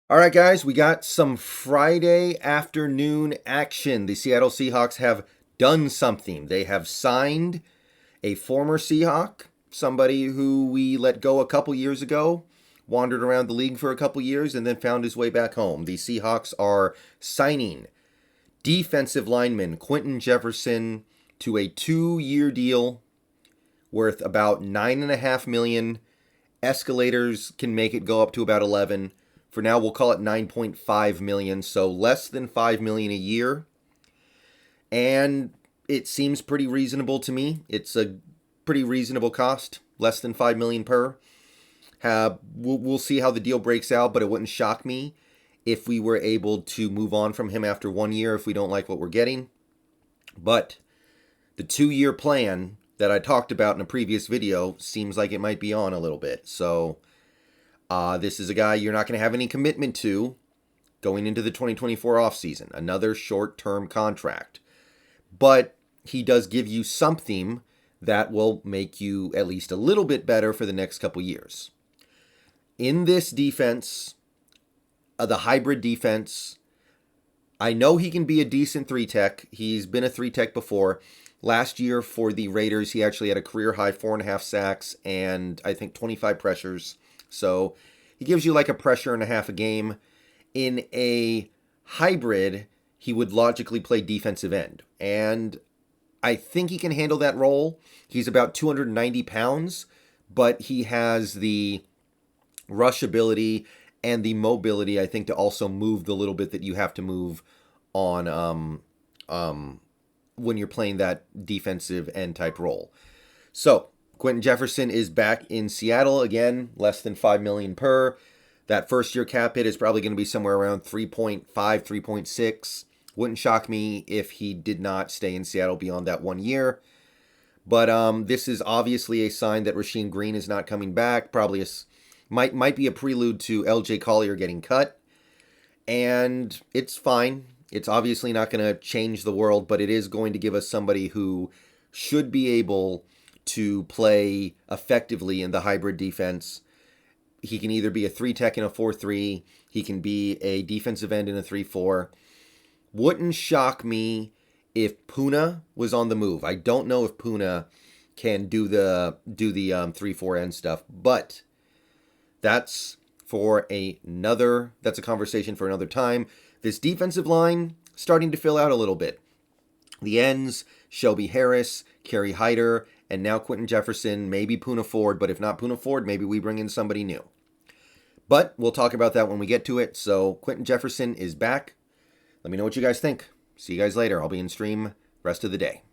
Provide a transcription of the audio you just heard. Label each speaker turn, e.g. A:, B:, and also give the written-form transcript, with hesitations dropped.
A: All right, guys, we got some Friday afternoon action. The Seattle Seahawks have done something. They have signed a former Seahawk, somebody who we let go a couple years ago, wandered around the league for a couple years, and then found his way back home. The Seahawks are signing defensive lineman Quinton Jefferson to a 2-year deal worth about $9.5 million. Escalators can make it go up to about 11. For now, we'll call it 9.5 million, so less than 5 million a year. And it seems pretty reasonable to me. It's a pretty reasonable cost, less than 5 million per. We'll see how the deal breaks out, but it wouldn't shock me if we were able to move on from him after 1 year if we don't like what we're getting. But the 2-year plan that I talked about in a previous video seems like it might be on a little bit. So this is a guy you're not going to have any commitment to going into the 2024 offseason. Another short-term contract. But he does give you something that will make you at least a little bit better for the next couple years. In this defense, the hybrid defense, I know he can be a decent 3-tech. He's been a 3-tech before. Last year for the Raiders, he actually had a career-high 4.5 sacks and I think 25 pressures. So he gives you like a pressure and a half a game. In a hybrid, he would logically play defensive end. And I think he can handle that role. He's about 290 pounds, but he has the rush ability and the mobility, I think, to also move the little bit that you have to move on when you're playing that defensive end type role. So Quinton Jefferson is back in Seattle again, less than 5 million per. That first year cap hit is probably going to be somewhere around 3.5, 3.6. Wouldn't shock me if he did not stay in Seattle beyond that 1 year. But this is obviously a sign that Rasheem Green is not coming back. Probably might be a prelude to LJ Collier getting cut. And it's fine. It's obviously not going to change the world, but it is going to give us somebody who should be able to play effectively in the hybrid defense. He can either be a 3-tech in a 4-3. He can be a defensive end in a 3-4. Wouldn't shock me if Puna was on the move. I don't know if Puna can do the 3-4 end stuff, but that's a conversation for another time. This defensive line starting to fill out a little bit. The ends, Shelby Harris, Kerry Hyder, and now Quinton Jefferson, maybe Puna Ford, but if not Puna Ford, maybe we bring in somebody new. But we'll talk about that when we get to it. So Quinton Jefferson is back. Let me know what you guys think. See you guys later. I'll be in stream rest of the day.